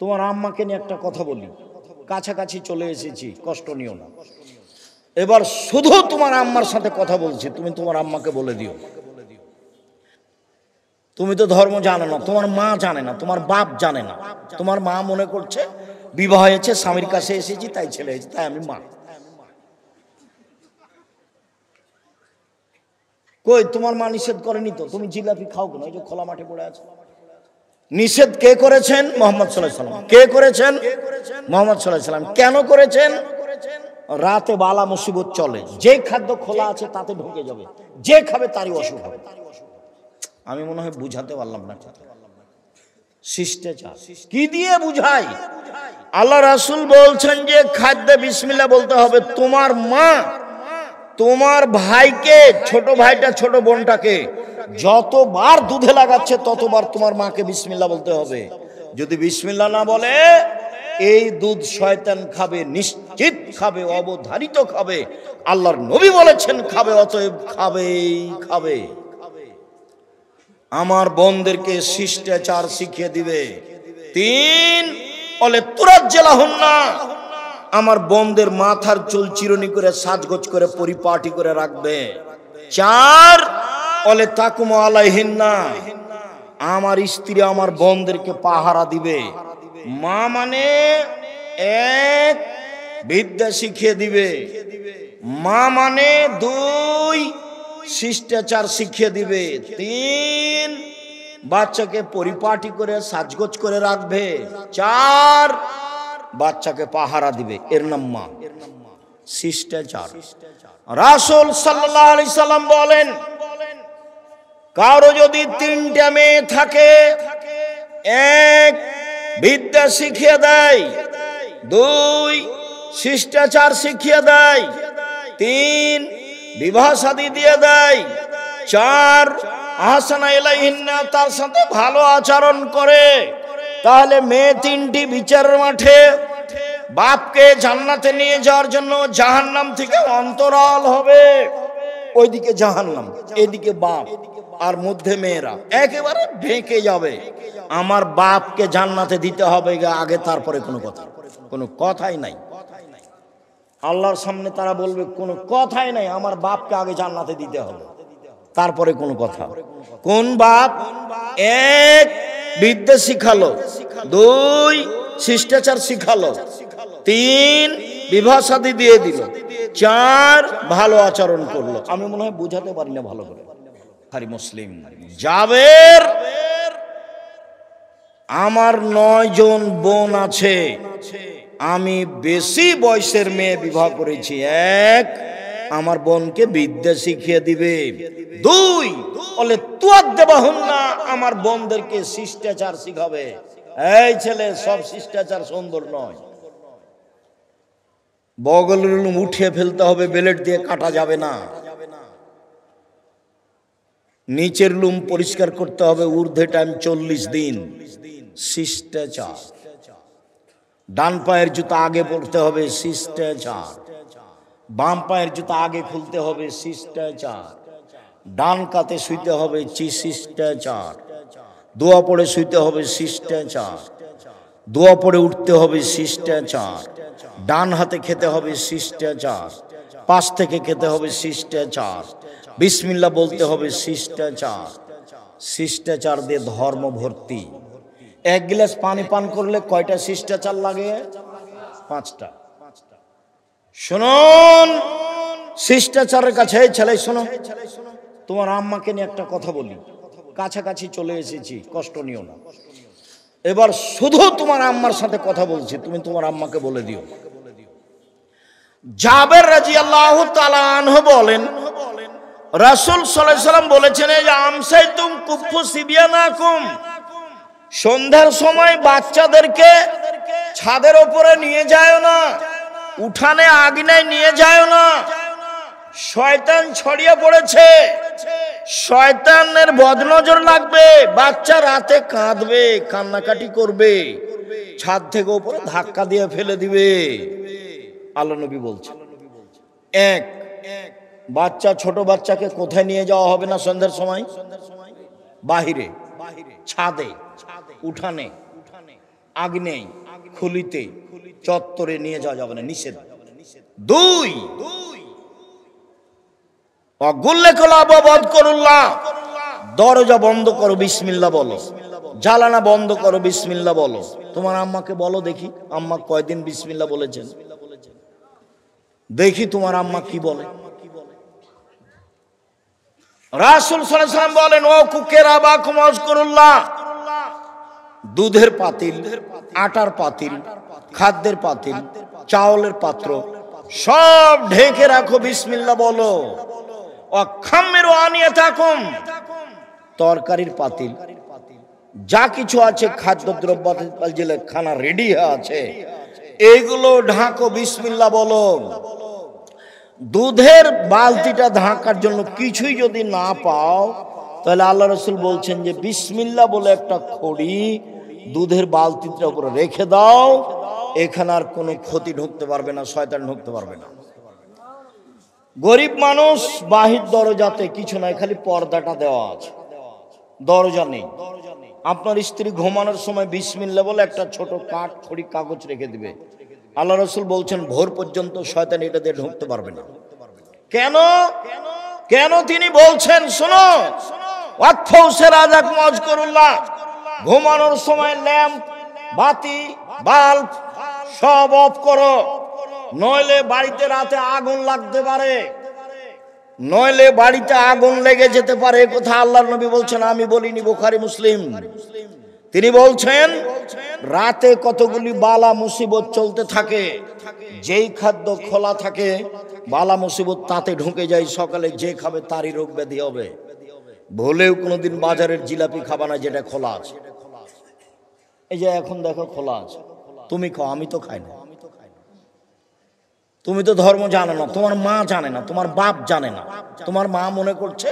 তোমার আম্মাকে নিয়ে একটা কথা বলি, কাছাকাছি চলে এসেছি, কষ্ট নিও না। এবার শুধু তোমার আম্মার সাথে কথা বলছি, তুমি তোমার আম্মাকে বলে দিও। তুমি তো ধর্ম জানো না, তোমার মা জানে না, তোমার বাপ জানে না। তোমার মা মনে করছে বিবাহ হয়েছে, স্বামীর কাছে এসেছি, তাই ছেলে হয়েছে, তাই আমি মা। কই তোমার মা নিষেধ করেনি তো, তুমি জিলাপি খাও কেন? ওই যে খোলা মাঠে পড়ে আছে। নিষেধ কে করেছেন? মুহাম্মদ সাল্লাল্লাহু আলাইহি ওয়াসাল্লাম। কে করেছেন? মুহাম্মদ সাল্লাল্লাহু আলাইহি ওয়াসাল্লাম। কেন করেছেন? রাতে বালা মুসিবত চলে, যে খাদ্য খোলা আছে তাতে ঢুকে যাবে, যে খাবে তারই অসুখ হবে। আমি মনে হয় বুঝাতে পারলাম না। শিষ্টাচার কি দিয়ে বুঝাই? আল্লাহ রাসূল বলছেন যে খাদ্যে বিসমিল্লাহ বলতে হবে। তোমার মা তোমার ভাইকে, ছোট ভাইটা ছোট বোনটাকে যতবার দুধে লাগাচ্ছে ততবার তোমার মাকে বিসমিল্লাহ বলতে হবে। যদি বিসমিল্লাহ না বলে, এই দুধ শয়তান খাবে, নিশ্চিত খাবে, অবধারিত খাবে। আল্লাহর নবী বলেছেন খাবে, অতএব খাবেই খাবে। আমার বোনদেরকে শিষ্টাচার শিখিয়ে দিবে। 3 বলে তুরাজ্জালাহুন্না, আমার বোনদের মাথার চুল চিরুনি করে সাজগোজ করে পরিপাটি করে রাখবে। 4 বলে তাকুম আলাইহিন্না, আমার স্ত্রী আমার বোনদেরকে পাহারা দিবে। মা মানে 1 বিদ্যা শিখিয়ে দিবে, মা মানে 2 শিষ্টাচার শিখিয়ে দিবে, 3 বাচ্চাকে পরিপাটি করে সাজগোজ করে রাখবে, 4 বাচ্চাকে পাহারা দিবে। এর নাম মা, শিষ্টাচার। রাসূল সাল্লাল্লাহু আলাইহি সাল্লাম বলেন, কারো যদি 3টা মেয়ে থাকে, 1 বিদ্যা শিখিয়ে দেয়, 2 শিষ্টাচার শিখিয়ে দেয়, 3 বিবাহ শাদী দিয়ে দেয়, 4 আহসানা ইলাইহিন্না, তার সাথে ভালো আচরণ করে, তাহলে মেয়ে 3টি বিচারের মাঠে বাপকে জান্নাতে নিয়ে যাওয়ার জন্য জাহান্নাম থেকে অন্তরাল হবে। ওইদিকে জাহান্নাম, এদিকে বাপ, আর মধ্যে মেয়েরা একেবারে ঢেকে যাবে। আমার বাপকে জান্নাতে দিতে হবে আগে, তারপরে কোনো কথাই নাই। আল্লাহর সামনে তারা বলবে কোনো কথাই নাই, আমার বাপকে আগে জান্নাতে দিতে হবে, তারপরে কোনো কথা। কোন বাপ? 1 বিদ্যা শিখালো, 2 শিষ্টাচার শিখালো, 3 বিবাহ শাদী দিয়ে দিল, 4 ভালো আচরণ করলো। আমি মনে হয় বুঝাতে পারি না ভালো করে। বুখারী মুসলিম। জাবের, আমার 9 জন বোন আছে, আমি বেশি বয়সের মেয়ে বিবাহ করেছি। 1 আমার বোনকে বিদ্যা শিখিয়ে দিবে, 2 বলে তুয়াদ্দাবাহুন্না, আমার বোনদেরকে শিষ্টাচার শিখাবে। এই ছেলে, সব শিষ্টাচার সুন্দর নয়। বগলের লুম উঠিয়ে ফেলতে হবে, বেলেট দিয়ে কাটা যাবে না। নিচের লুম পরিষ্কার করতে হবে, ঊর্ধ্বে টাইম 40 দিন। শিষ্টাচার। ডান পায়ের জুতা আগে পরতে হবে, শিষ্টাচার। বাম পায়ের জুতা আগে খুলতে হবে, শিষ্টাচার। ডান কাতে শুইতে হবে, শিষ্টাচার। দোয়া পড়ে শুইতে হবে, শিষ্টাচার। দোয়া পড়ে উঠতে হবে, শিষ্টাচার। ডান হাতে খেতে হবে, শিষ্টাচার। পাশ থেকে খেতে হবে, শিষ্টাচার। বিসমিল্লাহ বলতে হবে, শিষ্টাচার। শিষ্টাচার দিয়ে ধর্ম ভর্তি। 1 গ্লাস পানি পান করলে কয়টা শিষ্টাচার লাগে? 5টা। শুনুন শিষ্টাচারের কাছে। এই ছেলে শোনো, তোমার আম্মাকে নিয়ে একটা কথা বলি, কাছাকাছি চলে এসেছি, কষ্ট নিও না। এবার শুধু তোমার আম্মার সাথে কথা বলছি, তুমি তোমার আম্মাকে বলে দিও। জাবের রাদিয়াল্লাহু তাআলা আনহু বলেন, রাসূল সাল্লাল্লাহু আলাইহি সাল্লাম বলেছেন, যে আমসাইতুম কুফু সিবিয়ানাকুম, সন্ধ্যার সময় বাচ্চাদেরকে ছাদের উপরে নিয়ে যায় না, উঠানে আগুনায় নিয়ে যায় না। শয়তান ছড়িয়ে পড়েছে, শয়তানের বদনজর লাগবে, বাচ্চা রাতে কাঁদবে, কান্নাকাটি করবে, ছাদ থেকে উপরে ধাক্কা দিয়ে ফেলে দিবে। আল্লাহ নবী বলছেন। 1 বাচ্চা, ছোট বাচ্চাকে কোথায় নিয়ে যাওয়া হবে না সন্ধ্যার সময়? বাহিরে, ছাদে, উঠানে। আগ্নেয় খুলিতে চত্বরে নিয়ে যাওয়া যাবে না, নিষেধ। 2 দরজা বন্ধ করো, বিসমিল্লাহ বলো। জ্বালানা বন্ধ করো, বিসমিল্লাহ বলো। তোমার আম্মাকে বলো দেখি, আম্মা কয়দিন বিসমিল্লাহ বলেছেন, দেখি তোমার আম্মা কি বলে। রাসূল সাল্লাল্লাহু আলাইহি ওয়াসাল্লাম বলেন, ও কুকেরা বা কুমাজকুরুল্লাহ, দুধের পাতিল, আটার পাতিল, খাদ্যের পাতিল, চাউলের পাত্র সব ঢেকে রাখো, বিসমিল্লাহ বলো। অখাম্মিরু আনিয়াতাকুম, তরকারির পাতিল যা কিছু আছে, খাদ্যদ্রব্য যেগুলো খানা রেডি আছে, এগুলো ঢাকো, বিসমিল্লাহ বলো। দুধের বালতিটা ঢাকার জন্য কিছুই যদি না পাও, তাহলে আল্লাহ রাসূল বলছেন যে বিসমিল্লাহ বলে একটা খড়ি দুধের বালতিটার উপরে রেখে দাও, এখানে আর কোনো ক্ষতি ঢুকতে পারবে না, শয়তান ঢুকতে পারবে না। গরিব মানুষ, বাহির দরজাতে কিছু নাই, খালি পর্দাটা দেওয়া আছে, দরজা নেই। আপনার স্ত্রী ঘুমানোর সময় বিসমিল্লাহ বলে একটা ছোট কাঠ খড়ি কাগজ রেখে দিবে। আল্লাহ রাসূল বলছেন ভোর পর্যন্ত শয়তান এটা দিয়ে ঢুকতে পারবে না। কেন কেন তিনি বলছেন? শোনো, ঘুমানোর সময় ল্যাম্প, বাতি, বাল্ব সব অফ করো, নইলে বাড়িতে রাতে আগুন লাগতে পারে, নইলে বাড়িতে আগুন লেগে যেতে পারে। এ কথা আল্লাহর নবী বলছেন, আমি বলিনি, বুখারী মুসলিম। তিনি বলছেন রাতে কতগুলি বালা মুসিবত চলতে থাকে, যেই খাদ্য খোলা থাকে বালা মুসিবত তাতে ঢুকে যায়, সকালে যে খাবে তারই রোগ ব্যাধি হবে। ভুলেও কোনোদিন বাজারের জিলাপি খাবা না যেটা খোলা আছে। এই যে এখন দেখো খোলা আছে, তুমি খাও, আমি তো খাই না। তুমি তো ধর্ম জানো না, তোমার মা জানে না, তোমার বাপ জানে না। তোমার মা মনে করছে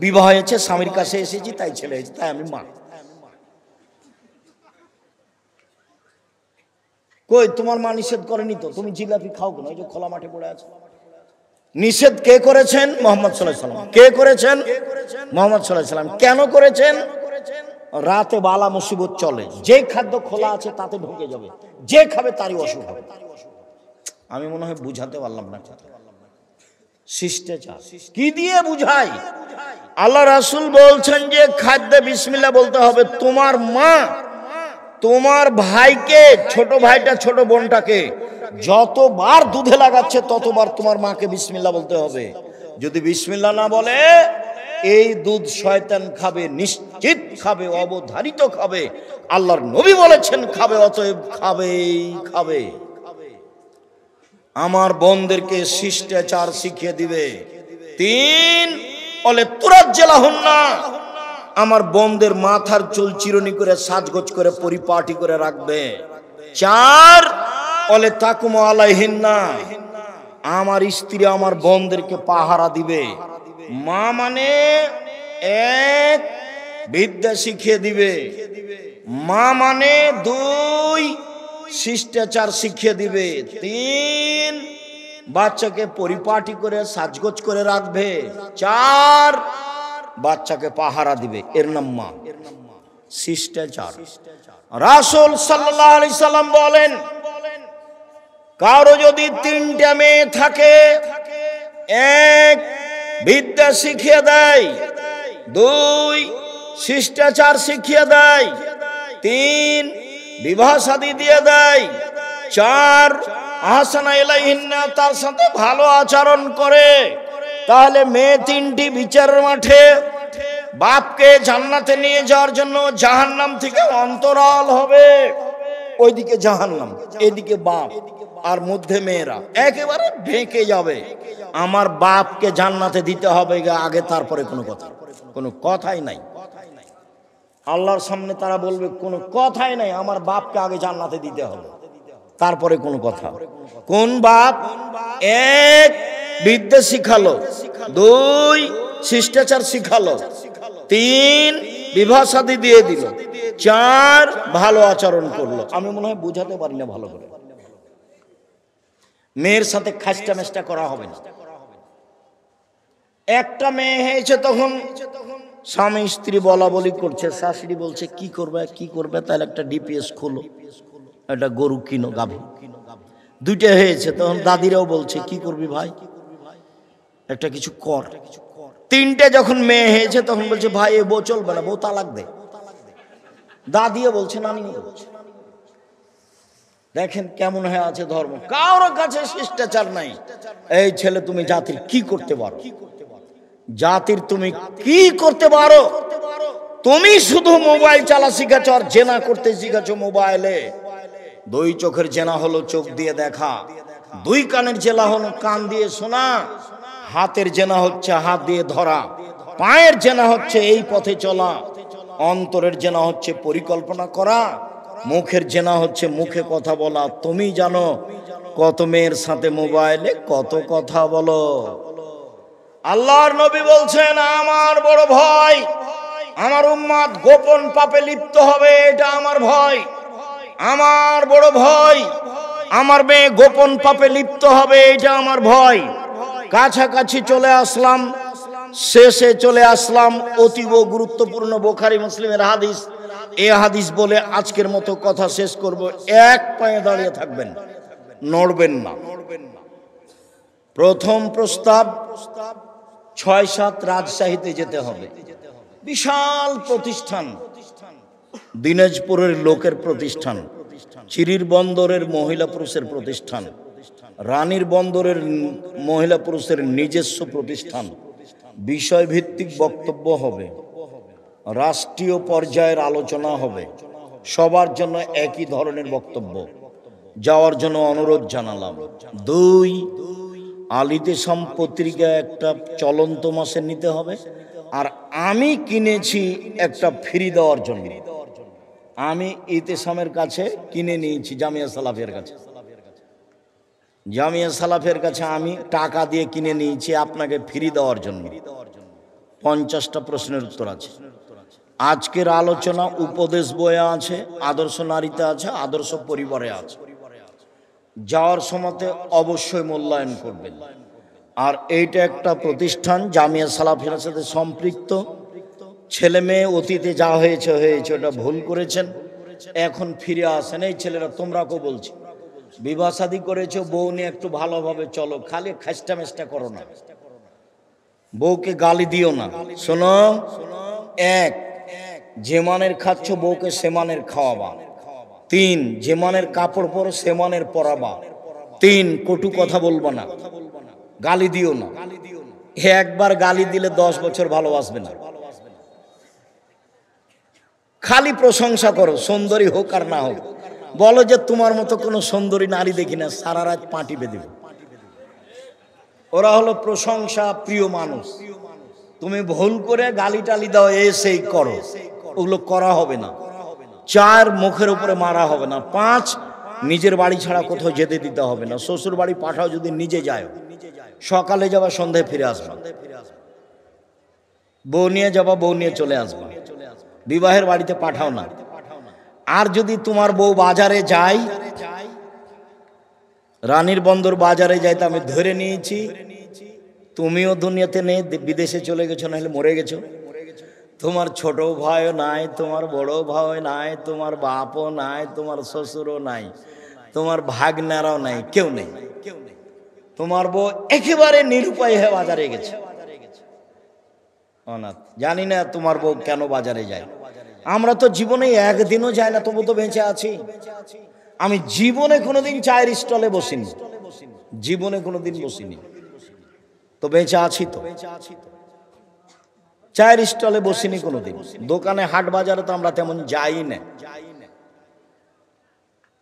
বিবাহ হয়েছে, স্বামীর কাছে এসেছি তাই ছেলে হয়েছে, তাই আমি মা। কই, তোমার মা নিষেধ করেনি তো, তুমি জিলাপি খাও কেন? এই যে খোলা মাঠে পড়ে আছে। নিষেধ কে করেছেন? মুহাম্মদ সাল্লাল্লাহু আলাইহি ওয়াসাল্লাম। কে করেছেন? মুহাম্মদ সাল্লাল্লাহু আলাইহি ওয়াসাল্লাম। কেন করেছেন? রাতে বালা মুসিবত চলে, যে খাদ্য খোলা আছে তাতে ঢুকে যাবে, যে খাবে তারই অসুখ হবে। আমি মনে হয় বুঝাতে পারলাম না। শিষ্টাচার কি দিয়ে বুঝাই? আল্লাহ রাসূল বলছেন যে খাদ্যে বিসমিল্লাহ বলতে হবে। তোমার মা তোমার ভাইকে, ছোট ভাইটা ছোট বোনটাকে যতবার দুধে লাগাচ্ছে ততবার তোমার মাকে বিসমিল্লাহ বলতে হবে। যদি বিসমিল্লাহ না বলে, এই দুধ শয়তান খাবে, নিশ্চিত খাবে, অবধারিত খাবে। আল্লাহর নবী বলেছেন খাবে, অতএব খাবেই খাবে। আমার বোনদেরকে শিষ্টাচার শিখিয়ে দিবে। 3 বলে তুরাজ্জালাহুন্না, আমার বোনদের মাথার চুল চিরুনি করে সাজগোজ করে পরিপাটি করে রাখবে। 4 বলে তাকুম আলাইহিন্না, আমার স্ত্রী আমার বোনদেরকে পাহারা দিবে। মা মানে 1 বিদ্যা শিখিয়ে দিবে, মা মানে 2 শিষ্টাচার শিখিয়ে দিবে, 3 বাচ্চাকে পরিপাটি করে সাজগোজ করে রাখবে, 4 বাচ্চাকে পাহারা দিবে। এর নাম মা, শিষ্টাচার। রাসূল সাল্লাল্লাহু আলাইহি সাল্লাম বলেন, কারো যদি 3টা মেয়ে থাকে, 1 বিদ্যা শিখিয়ে দেয়, 2 শিষ্টাচার শিখিয়ে দেয়, 3 বিবাহ শাদী দিয়ে দেয়, 4 আহসানা ইলাইহিন্না, তার সাথে ভালো আচরণ করে, তাহলে মেয়ে 3টি বিচারের মাঠে বাপকে জান্নাতে নিয়ে যাওয়ার জন্য জাহান্নাম থেকে অন্তরাল হবে। ওইদিকে জাহান্নাম, এদিকে বাপ, আর মধ্যে মেয়েরা একেবারে ঢেকে যাবে। আমার বাপকে জান্নাতে দিতে হবে আগে, তারপরে কোনো কথাই নাই। আল্লাহর সামনে তারা বলবে কোনো কথাই নাই, আমার বাপকে আগে জান্নাতে দিতে হবে, তারপরে কোনো কথা। কোন বাপ? 1 বিদ্যা শিখালো, 2 শিষ্টাচার শিখালো, 3 বিবাহ শাদী দিয়ে দিল, 4 ভালো আচরণ করলো। আমি মনে হয় বুঝাতে পারি না ভালো করে। মেয়ের সাথে খাস্টা মেষ্টা করা হবে না। একটা মেয়ে হয়েছে তখন স্বামী স্ত্রী বলা বলি করছে, শাশুড়ি বলছে কি করবে কি করবে, তাহলে একটা ডিপিএস খোলো, একটা গরু কিনো, গাভী। দুইটা হয়েছে, তখন দাদিরাও বলছে কি করবি ভাই, একটা কিছু কর। তিনটে যখন মেয়ে হয়েছে তখন বলছে ভাই এ বউ চলবে না, বউ তালাক দে। দাদিও বলছে নানি বলছে। দেখেন কেমন হয়ে আছে ধর্ম, কারোর কাছে শিষ্টাচার নাই। এই ছেলে তুমি জাতির কি করতে পারো, জাতির তুমি কি করতে পারো? তুমি শুধু মোবাইল চালা শিখেছ আর জেনা করতে শিখেছ মোবাইলে। দুই চোখের জেনা হলো চোখ দিয়ে দেখা, দুই কানের জেলা হলো কান দিয়ে শোনা, হাতের জেনা হচ্ছে হাত দিয়ে ধরা, পায়ের জেনা হচ্ছে এই পথে চলা, অন্তরের জেনা হচ্ছে পরিকল্পনা করা, মুখের জেনা হচ্ছে মুখে কথা বলা। তুমি জানো কত মেয়ের সাথে মোবাইলে কত কথা বলো। আল্লাহর নবী বলছেন আমার বড় ভয় আমার উম্মত গোপন পাপে লিপ্ত হবে, এটা আমার ভয়। আমার বড় ভয় আমার মেয়ে গোপন পাপে লিপ্ত হবে, এটা আমার ভয়। কাছাকাছি চলে আসলাম, শেষে চলে আসলাম, অতীব গুরুত্বপূর্ণ বুখারী মুসলিমের হাদিস। এই হাদিস বলে আজকের মতো কথা শেষ করব। এক পায়ে দাঁড়িয়ে থাকবেন, নড়বেন না। প্রথম প্রস্তাব ৬-৭ রাজশাহীতে যেতে হবে। বিশাল প্রতিষ্ঠান, দিনাজপুরের লোকের প্রতিষ্ঠান, চিরির বন্দরের মহিলা পুরুষের প্রতিষ্ঠান, রানীর বন্দরের মহিলা পুরুষের নিজস্ব প্রতিষ্ঠান। বিষয়ভিত্তিক বক্তব্য হবে, রাষ্ট্রীয় পর্যায়ের আলোচনা হবে, সবার জন্য একই ধরনের বক্তব্য। যাওয়ার জন্য অনুরোধ জানালাম। ২, আলিতেসাম পত্রিকা একটা চলন্ত মাসে নিতে হবে, আর আমি কিনেছি একটা ফ্রি দেওয়ার জন্য। আমি ইতেসামের কাছে কিনে নিয়েছি, জামিয়া সালাফের কাছে, জামিয়া সালাফের কাছে আমি টাকা দিয়ে কিনে নিয়েছি আপনাকে ফ্রি দেওয়ার জন্য। 50টা প্রশ্নের উত্তর আছে। আজকের আলোচনা উপদেশ বইয়ে আছে, আদর্শ নারীতে আছে, আদর্শ পরিবারে আছে। যাওয়ার সময়তে অবশ্যই মূল্যায়ন করবেন। আর এইটা একটা প্রতিষ্ঠান জামিয়া সালাফিয়ার সাথে সম্পৃক্ত। ছেলে মেয়ে অতীতে যা হয়েছে হয়েছে, ওটা ভুল করেছেন, এখন ফিরে আসেন। এই ছেলেরা তোমরাকেও বলছি, বিবাহ শাদী করেছো, বউ নিয়ে একটু ভালোভাবে চলো, খালি খাস্টা মেস্টা করো না, বউকে গালি দিও না। শোনো, এক, যে মানের খাচ্ছ বউকে সে মানের খাওয়াবা। 3, যে মানের কাপড় পরো সে মানের পরাবা। 3, কটু কথা বলবা না, গালি দিও না। একবার গালি দিলে 10 বছর ভালোবাসবে না। খালি প্রশংসা করো, সুন্দরী হোক আর না হোক। বলো যে তোমার মতো কোনো সুন্দরী নারী দেখি না, সারা রাত পাটি বেঁধে। ওরা হলো প্রশংসা প্রিয় মানুষ। তুমি ভুল করে গালি টালি দাও, সেই করো, ওগুলো করা হবে না। 4, মুখের উপরে মারা হবে না। 5, নিজের বাড়ি ছাড়া কোথাও যেতে দিতে হবে না। শ্বশুর বাড়ি পাঠাও, যদি নিজে যায়, সকালে যাবা সন্ধ্যায় ফিরে আসবা। বউ নিয়ে যাবা, বউ নিয়ে চলে আসবা, বিবাহের বাড়িতে পাঠাও না। আর যদি তোমার বউ বাজারে যায়, রানীর বন্দর বাজারে যাইতে আমি ধরে নিয়েছি, তুমিও দুনিয়াতে নেই, বিদেশে চলে গেছো, নাহলে মরে গেছো। তোমার ছোট ভাইও নাই, তোমার বড় ভাই নাই, তোমার বাপও নাই, তোমার শ্বশুরও নাই, তোমার ভাগনারাও নাই, কেউ নেই। তোমার বউ একেবারে নিরুপায় হয়ে বাজারে গেছে, অনাথ। জানি না তোমার বউ কেন বাজারে যায়। আমরা তো জীবনে একদিনও যাই না, তবু তো বেঁচে আছি। আমি জীবনে কোনোদিন চায়ের স্টলে বসিনি, জীবনে কোনোদিন বসিনি, তো বেঁচে আছি। তো চায়ের স্টলে বসিনি কোনোদিন, দোকানে হাট বাজারে তো আমরা তেমন যাই না।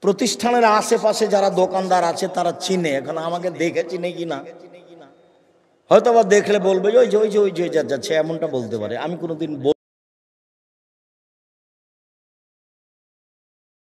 প্রতিষ্ঠানের আশেপাশে যারা দোকানদার আছে তারা চিনে, এখন আমাকে দেখে চিনে কিনা হয়তো বা দেখলে বলবে ওই যে যাচ্ছে, এমনটা বলতে পারে। আমি কোনোদিন